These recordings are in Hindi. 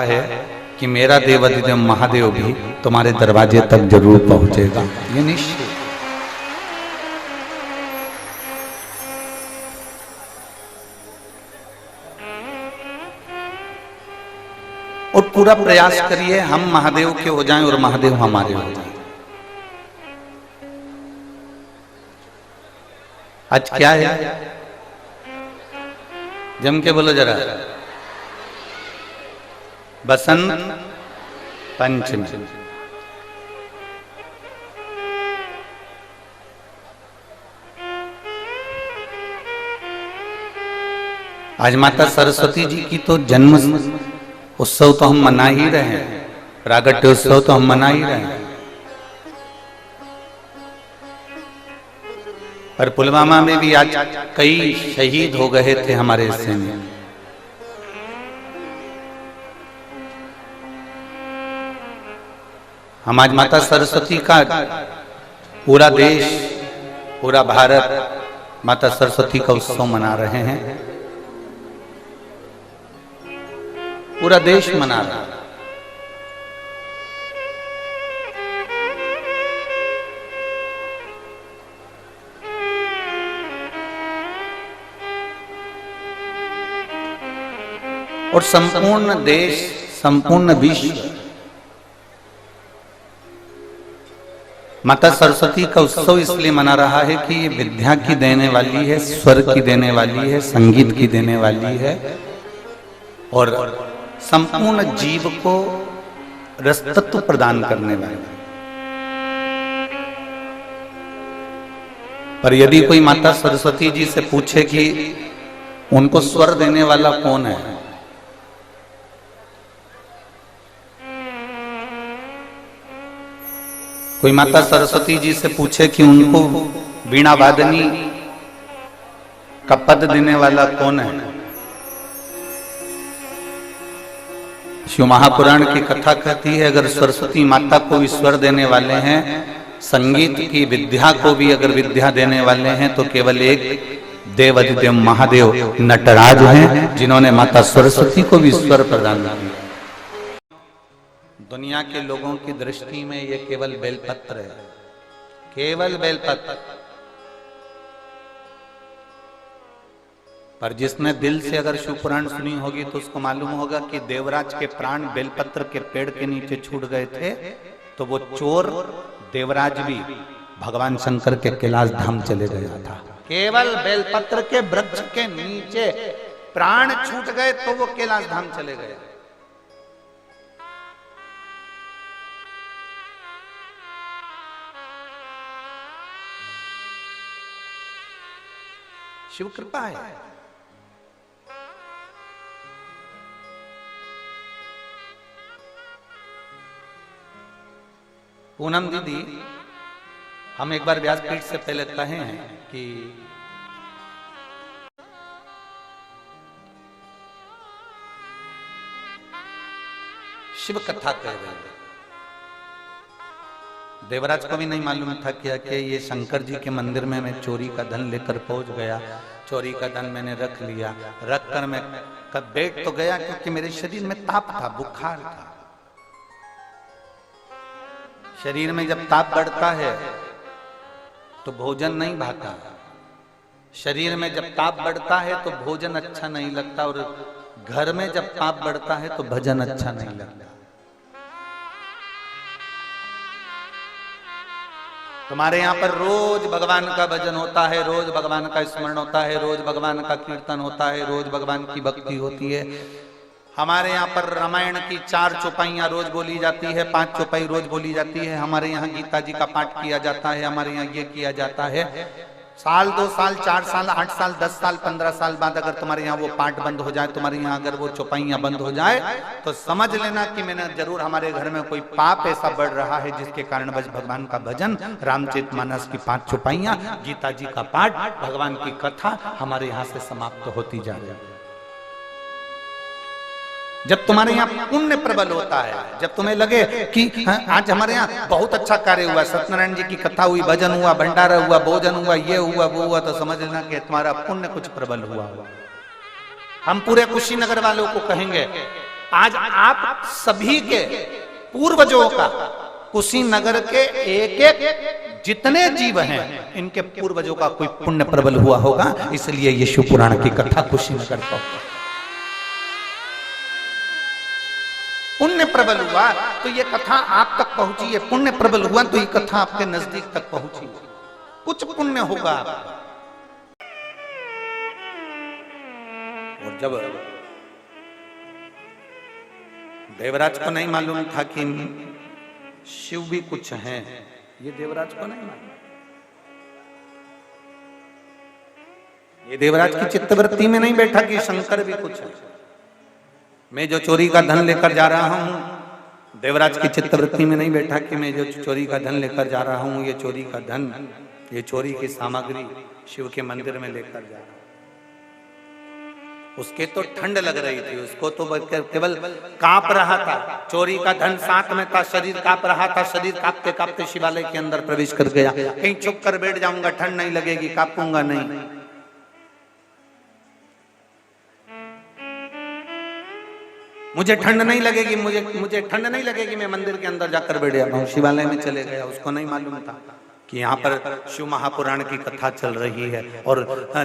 है कि मेरा देवाधिदेव महादेव भी तुम्हारे दरवाजे तक जरूर पहुंचेगा, ये निश्चित। और पूरा प्रयास करिए हम महादेव के हो जाएं और महादेव हमारे हो जाएं। आज क्या है, जम के बोलो जरा। बसंत पंचमी। आज माता सरस्वती जी की तो जन्म उत्सव तो हम मना ही रहे हैं, प्रागट्य उत्सव तो हम मना ही रहे हैं। पर पुलवामा में भी आज कई शहीद हो गए थे हमारे सैनिक। हम आज माता सरस्वती का पूरा देश, पूरा भारत माता सरस्वती का उत्सव मना रहे हैं, पूरा देश मना रहा है। और संपूर्ण देश, संपूर्ण विश्व माता सरस्वती का उत्सव इसलिए मना रहा है कि ये विद्या की देने वाली है, स्वर की देने वाली है, संगीत की देने वाली है और संपूर्ण जीव को रसतत्व प्रदान करने वाली। पर यदि कोई माता सरस्वती जी से पूछे कि उनको स्वर देने वाला कौन है, कोई माता सरस्वती जी से पूछे कि उनको वीणा वादनी का पद देने वाला कौन है, शिव महापुराण की कथा कहती है अगर सरस्वती माता को भी स्वर देने वाले हैं, संगीत की विद्या को भी अगर विद्या देने वाले हैं, तो केवल एक देवाधिदेव महादेव नटराज हैं जिन्होंने माता सरस्वती को भी स्वर प्रदान किया। दुनिया के लोगों की दृष्टि में यह केवल बेलपत्र है, केवल बेलपत्र। पर जिसने दिल से अगर शिव पुराण सुनी होगी तो उसको मालूम होगा कि देवराज के प्राण बेलपत्र के पेड़ के नीचे छूट गए थे, तो वो चोर देवराज भी भगवान शंकर के कैलाश धाम चले गया था। केवल बेलपत्र के वृक्ष के नीचे प्राण छूट गए तो वो कैलाश धाम चले गए। शिव कृपा है। पूनम दीदी, हम एक बार व्यासपीठ से पहले कहे हैं कि शिव कथा कह रहे हैं। देवराज को भी नहीं मालूम था कि ये शंकर जी के मंदिर में मैं चोरी का धन लेकर पहुंच गया, चोरी का धन मैंने रख लिया, रख कर मैं कब बैठ तो गया क्योंकि मेरे शरीर में ताप था, बुखार था। शरीर में जब ताप बढ़ता है तो भोजन नहीं भाता, शरीर में जब ताप बढ़ता है तो भोजन अच्छा नहीं लगता, और घर में जब ताप बढ़ता है तो भजन अच्छा नहीं लगता। तुम्हारे यहाँ पर रोज भगवान का भजन होता है, रोज भगवान का स्मरण होता है, रोज भगवान का कीर्तन होता है, रोज भगवान की भक्ति होती है। हमारे यहाँ पर रामायण की 4 चौपाइयाँ रोज बोली जाती है, 5 चौपाई रोज बोली जाती है। हमारे यहाँ गीता जी का पाठ किया जाता है, हमारे यहाँ ये किया जाता है। साल 2 साल 4 साल 8 साल 10 साल 15 साल बाद अगर तुम्हारे यहाँ वो पाठ बंद हो जाए, तुम्हारे यहाँ अगर वो चौपाइयाँ बंद हो जाए, तो समझ लेना कि मैंने जरूर हमारे घर में कोई पाप ऐसा बढ़ रहा है जिसके कारण बस भगवान का भजन, रामचरितमानस की 5 चौपाइयाँ, गीता जी का पाठ, भगवान की कथा हमारे यहाँ से समाप्त होती जा रही है। जब तुम्हारे यहाँ पुण्य प्रबल होता है, जब तुम्हें लगे कि आज हमारे यहाँ बहुत अच्छा कार्य हुआ, सत्यनारायण जी की कथा हुई, भजन हुआ, भंडारा हुआ, भोजन हुआ, ये हुआ वो हुआ, तो समझ लेना कि तुम्हारा पुण्य कुछ प्रबल हुआ। हम पूरे कुशीनगर वालों को कहेंगे आज आप सभी के पूर्वजों का, कुशीनगर के एक एक जितने जीव हैं, इनके पूर्वजों का कोई पुण्य प्रबल हुआ होगा, इसलिए ये शिव पुराण की कथा कुशीनगर का पुण्य प्रबल हुआ तो ये कथा आप तक पहुंची है, पुण्य प्रबल हुआ तो ये कथा आपके नजदीक तक पहुंची, कुछ पुण्य होगा आपका। और जब देवराज को नहीं मालूम था कि शिव भी कुछ हैं, ये देवराज को नहीं मालूम, ये देवराज की चित्तवृत्ति में नहीं बैठा कि शंकर भी कुछ है। मैं जो चोरी का धन लेकर जा रहा हूं, देवराज की चित्तवृत्ति में नहीं बैठा कि मैं जो चोरी का धन लेकर जा रहा हूं, ये चोरी का धन, ये चोरी की सामग्री शिव के मंदिर में लेकर जा रहा हूं। उसके तो ठंड लग रही थी, उसको तो केवल कांप रहा था, चोरी का धन साथ में था, शरीर कांप रहा था, शरीर कांपते कांपते शिवालय के अंदर प्रवेश कर गया। कहीं चुप कर बैठ जाऊंगा, ठंड नहीं लगेगी, कांपूंगा नहीं। मुझे ठंड नहीं लगेगी, मुझे ठंड नहीं लगेगी, मैं मंदिर के अंदर जाकर बैठ जाता हूँ। शिवालय में चले गया, उसको नहीं मालूम था कि यहाँ पर शिव महापुराण की कथा चल रही है। और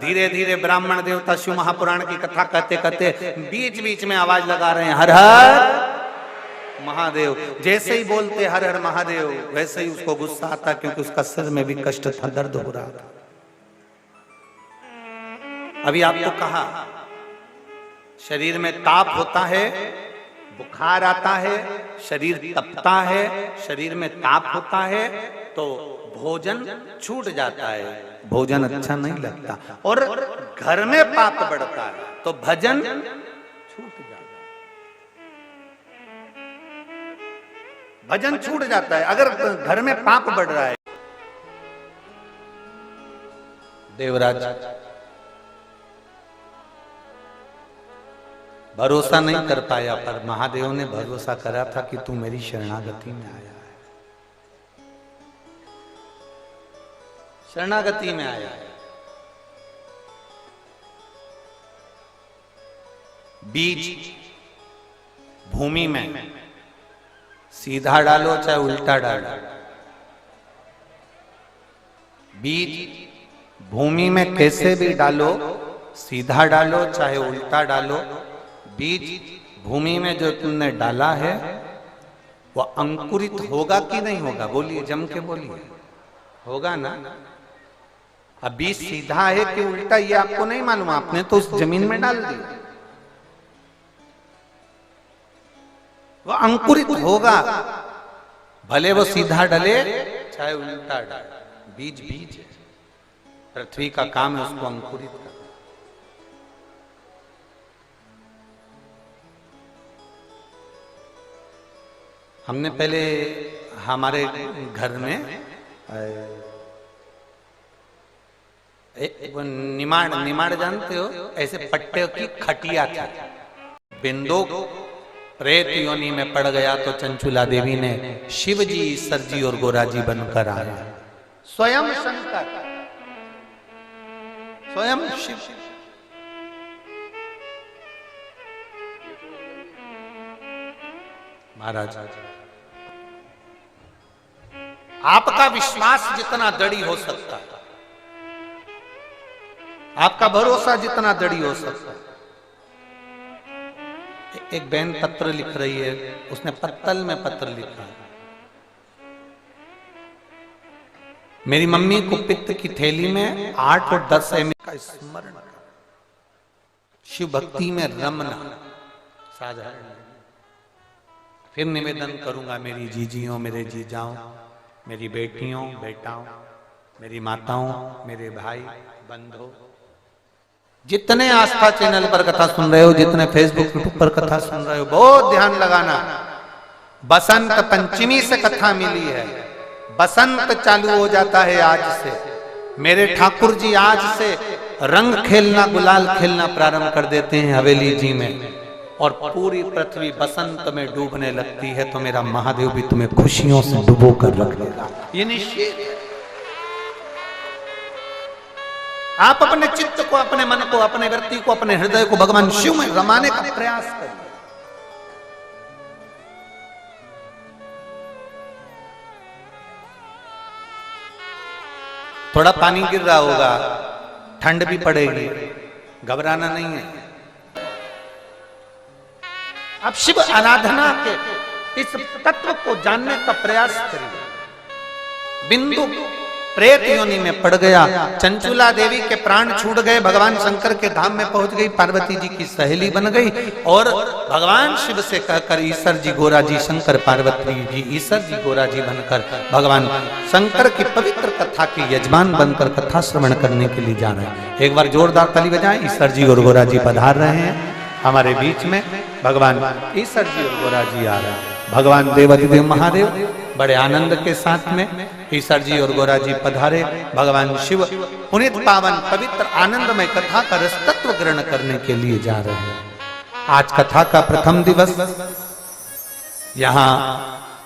धीरे धीरे ब्राह्मण देवता शिव महापुराण की कथा कहते कहते बीच बीच में आवाज लगा रहे हैं, हर हर महादेव। जैसे ही बोलते हर हर महादेव, वैसे ही उसको गुस्सा आता, क्योंकि उसका सिर में भी कष्ट था, दर्द हो रहा था। अभी आपको कहा शरीर में ताप होता है, बुखार आता है, शरीर तपता है, शरीर में ताप होता है तो भोजन छूट जाता है, भोजन अच्छा नहीं लगता। और घर में पाप बढ़ता है तो भजन छूट जाता है, भजन छूट जाता है अगर घर में पाप बढ़ रहा है। देवराज भरोसा नहीं कर पाया, पर महादेव ने भरोसा करा था कि तू मेरी शरणागति में आया है, शरणागति में आया है। बीज भूमि में सीधा डालो चाहे उल्टा डालो, बीज भूमि में कैसे भी डालो, सीधा डालो चाहे उल्टा डालो, बीज भूमि में जो तुमने डाला है वो अंकुरित होगा कि नहीं होगा? बोलिए, जम के बोलिए, होगा ना? अब बीज सीधा है कि उल्टा ये आपको नहीं मालूम, आपने तो उस जमीन में डाल दिया, वो अंकुरित होगा, भले वो सीधा डले चाहे उल्टा डाले, बीज बीज है। पृथ्वी का काम है उसको अंकुरित करना। हमने पहले हमारे घर में वो निमाड़ जानते हो, ऐसे पट्टे की खटिया थी। बिंदु प्रेत योनि में पड़ गया तो चंचुला देवी ने शिव जी, ईश्वर जी और गोरा जी बनकर आया। स्वयं शंकर, स्वयं शिव। महाराज, आपका विश्वास जितना दृढ़ हो सकता है, आपका भरोसा जितना दृढ़ हो सकता है। एक बहन पत्र लिख रही है, उसने पत्तल में पत्र लिखा है, मेरी मम्मी को पित्त की थैली में 8 और 10 ml का स्मरण, शिव भक्ति में रमना साधारण। फिर निवेदन करूंगा, मेरी जीजियों, मेरे जीजाओं, मेरी बेटियों, बेटाओं, मेरी माताओं, मेरे भाई बंधु, जितने आस्था चैनल पर कथा सुन रहे हो, जितने फेसबुक यूट्यूब पर कथा सुन रहे हो, बहुत ध्यान लगाना। बसंत पंचमी से कथा मिली है, बसंत चालू हो जाता है आज से। मेरे ठाकुर जी आज से रंग खेलना, गुलाल खेलना प्रारंभ कर देते हैं हवेली जी में, और पूरी पृथ्वी बसंत में डूबने लगती है। तो मेरा महादेव भी तुम्हें खुशियों से डुबो कर रख देगा, ये निश्चित है। आप अपने चित्त को, अपने मन को, अपने व्यक्ति को, अपने हृदय को भगवान शिव में रमाने का प्रयास करिए। थोड़ा पानी गिर रहा होगा, ठंड भी पड़ेगी, घबराना नहीं है। आप शिव आराधना के इस तत्व को जानने का प्रयास करिए। बिंदु प्रेत योनि में पड़ गया, चंचुला देवी के प्राण छूट गए, भगवान शंकर के धाम में पहुंच गई, पार्वती जी की सहेली बन गई और भगवान शिव से कहकर ईश्वर जी गोरा जी, शंकर पार्वती जी ईश्वर जी गोरा जी बनकर भगवान शंकर की पवित्र कथा के यजमान बनकर कथा श्रवण करने के लिए जा रहे हैं। एक बार जोरदार ताली बजाएं। ईश्वर जी और गोरा जी पधार रहे हैं हमारे बीच में। भगवान ईश्वर जी और गोरा जी आ रहे हैं। भगवान देवाधिदेव महादेव बड़े आनंद के साथ में ईश्वर जी और गोरा जी पधारे। भगवान शिव पुनित पावन पवित्र आनंदमय कथा का रस तत्व ग्रहण करने के लिए जा रहे हैं। आज कथा का प्रथम दिवस यहाँ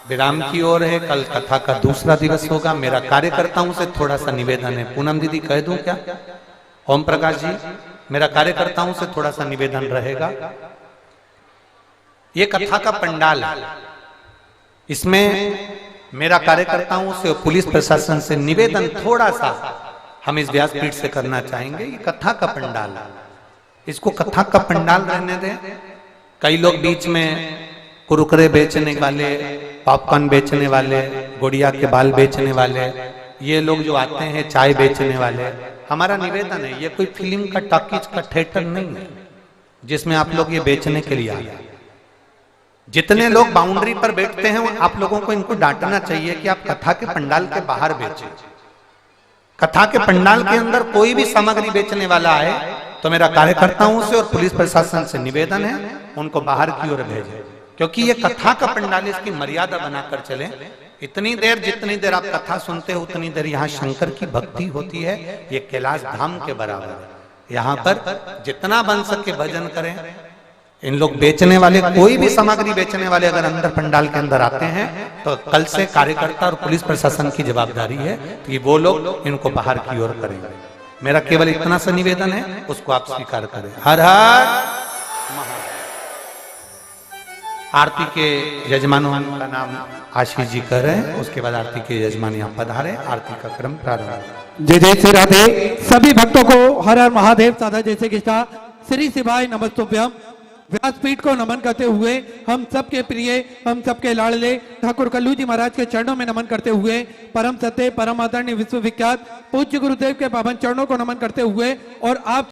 विराम की ओर है, कल कथा का दूसरा दिवस होगा। मेरा कार्यकर्ताओं से थोड़ा सा निवेदन है। पूनम दीदी कह दूं क्या? ओम प्रकाश जी, मेरा कार्यकर्ताओं से थोड़ा सा निवेदन रहेगा। ये कथा का पंडाल है, इसमें मेरा कार्यकर्ताओं से और पुलिस प्रशासन से निवेदन थोड़ा सा हम इस व्यासपीठ से करना चाहेंगे। ये कथा का पंडाल है, इसको कथा का पंडाल रहने दें। कई लोग बीच में कुरकुरे बेचने वाले, पॉपकॉर्न बेचने वाले, गुड़िया के बाल बेचने वाले, ये लोग जो आते हैं चाय बेचने वाले, हमारा निवेदन है ये कोई फिल्म का टॉकीज का थिएटर नहीं है जिसमें आप लोग ये बेचने के लिए आए। जितने लोग बाउंड्री पर बैठते हैं आप लोगों को इनको डांटना चाहिए कि आप कथा के पंडाल के बाहर बेचें। कथा के पंडाल के अंदर कोई भी सामग्री बेचने वाला आए तो मेरा कार्यकर्ताओं से और पुलिस प्रशासन से निवेदन है उनको बाहर की ओर भेजें, क्योंकि ये कथा का पंडाल, इसकी मर्यादा बनाकर चले। इतनी देर जितनी देर आप कथा सुनते हो उतनी देर यहाँ शंकर की भक्ति होती है। ये कैलाश धाम के बराबर है। यहाँ पर जितना बन सके भजन करें। इन लोग बेचने वाले, कोई भी सामग्री बेचने वाले अगर अंदर पंडाल के अंदर आते हैं तो कल से कार्यकर्ता और पुलिस प्रशासन की जवाबदारी है कि वो लोग इनको बाहर की ओर करेंगे। मेरा केवल इतना सा निवेदन है, उसको आप स्वीकार करें। हर हर महादेव। आरती के यजमानों का नाम आशीष जी कर रहे हैं, उसके बाद आरती के यजमान यहाँ पधारे। आरती का क्रम प्रारंभ। जय जय श्री राधे। सभी भक्तों को हर हर महादेव साधा जैसे कृष्णा श्री शिवाय नमस्तुभ्यम। व्यासपीठ को नमन करते हुए हम सबके प्रिय, हम सबके लाडले ठाकुर कल्लू जी महाराज के चरणों में नमन करते हुए, परम सत्य परम आदरणीय विश्वविख्यात पूज्य गुरुदेव के पावन चरणों को नमन करते हुए और आप